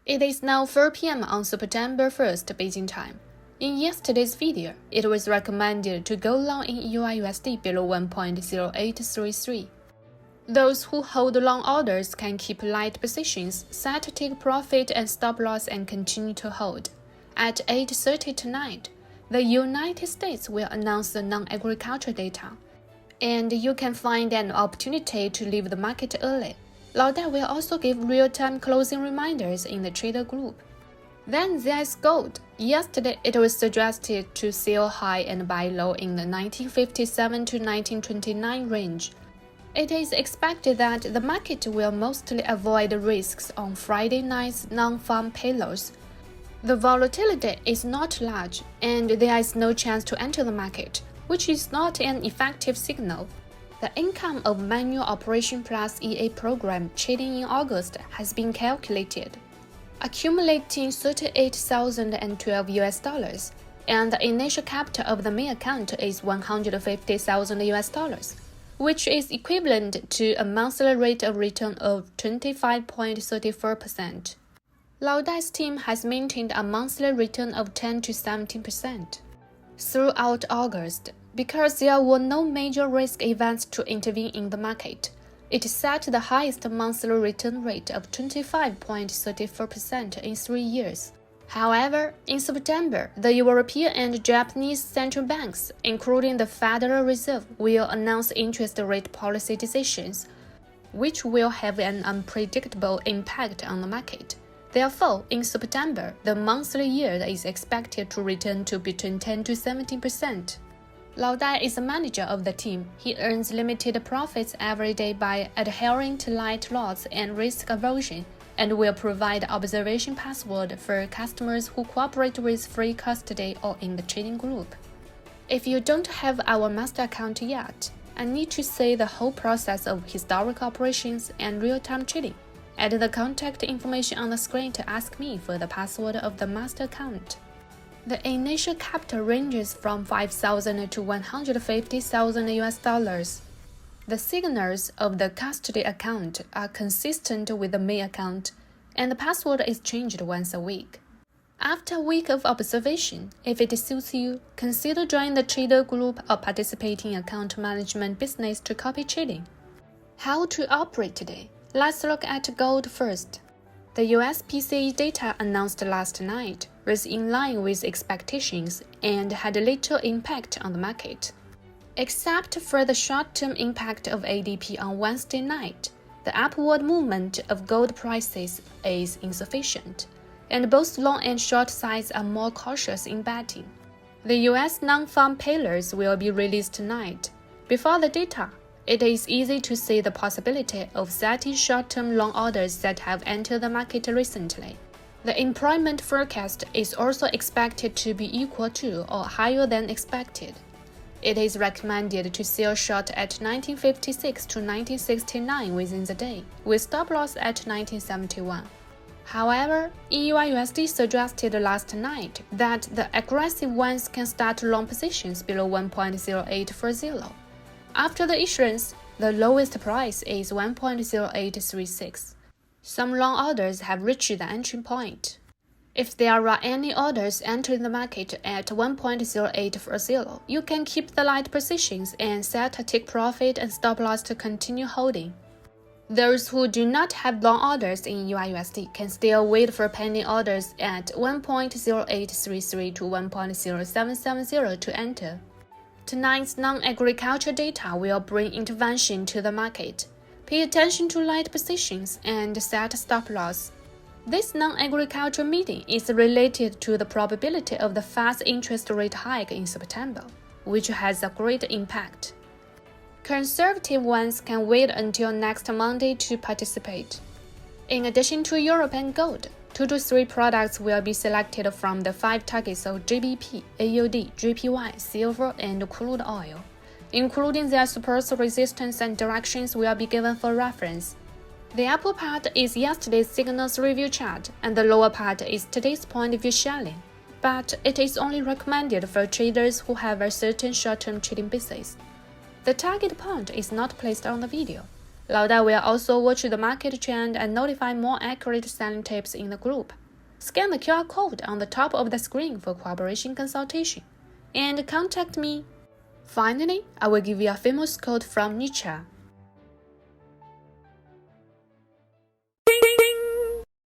It is now 4 p.m. on September 1st Beijing time. In yesterday's video, it was recommended to go long in EURUSD below 1.0833. Those who hold long orders can keep light positions, set to take profit and stop loss and continue to hold. At 8:30 tonight, the United States will announce the non-agricultural data, and you can find an opportunity to leave the market early. Lao Dai will also give real-time closing reminders in the trader group. Then there's gold. Yesterday, it was suggested to sell high and buy low in the 1957 to 1929 range. It is expected that the market will mostly avoid risks on Friday night's non-farm payrolls. The volatility is not large, and there is no chance to enter the market, which is not an effective signal. The income of manual operation plus EA program trading in August has been calculated, accumulating $38,012, and the initial capital of the main account is $150,000, which is equivalent to a monthly rate of return of 25.34%. Lao Dai's team has maintained a monthly return of 10 to 17% throughout August. Because there were no major risk events to intervene in the market, it set the highest monthly return rate of 25.34% in 3 years. However, in September, the European and Japanese central banks, including the Federal Reserve, will announce interest rate policy decisions, which will have an unpredictable impact on the market. Therefore, in September, the monthly yield is expected to return to between 10 to 17%. Lao Dai is the manager of the team. He earns limited profits every day by adhering to light loss and risk aversion, and will provide observation password for customers who cooperate with free custody or in the trading group. If you don't have our master account yet, I need to see the whole process of historical operations and real-time trading. Add the contact information on the screen to ask me for the password of the master account. The initial capital ranges from $5,000 to $150,000. The signals of the custody account are consistent with the main account, and the password is changed once a week. After a week of observation, if it suits you, consider joining the trader group or participating in account management business to copy trading. How to operate today? Let's look at gold first. The US PCE data announced last night was in line with expectations and had little impact on the market. Except for the short-term impact of ADP on Wednesday night, the upward movement of gold prices is insufficient, and both long and short sides are more cautious in betting. The US non-farm payrolls will be released tonight. Before the data, it is easy to see the possibility of setting short-term long orders that have entered the market recently. The employment forecast is also expected to be equal to or higher than expected. It is recommended to sell short at 1956 to 1969 within the day, with stop loss at 1971. However, EURUSD suggested last night that the aggressive ones can start long positions below 1.0840. After the issuance, the lowest price is 1.0836. Some long orders have reached the entry point. If there are any orders entering the market at 1.0840, you can keep the light positions and set a take profit and stop loss to continue holding. Those who do not have long orders in EURUSD can still wait for pending orders at 1.0833 to 1.0770 to enter. Tonight's non-agricultural data will bring intervention to the market. Pay attention to light positions and set stop loss. This non-agricultural meeting is related to the probability of the fast interest rate hike in September, which has a great impact. Conservative ones can wait until next Monday to participate. In addition to Europe and gold, 2 to 3 products will be selected from the 5 targets of GBP, AUD, JPY, silver, and crude oil, including their support, resistance, and directions will be given for reference. The upper part is yesterday's signals review chart, and the lower part is today's point of view sharing, but it is only recommended for traders who have a certain short-term trading basis. The target point is not placed on the video. Lao Dai will also watch the market trend and notify more accurate selling tips in the group. Scan the QR code on the top of the screen for cooperation consultation, and contact me. Finally, I will give you a famous quote from Nietzsche.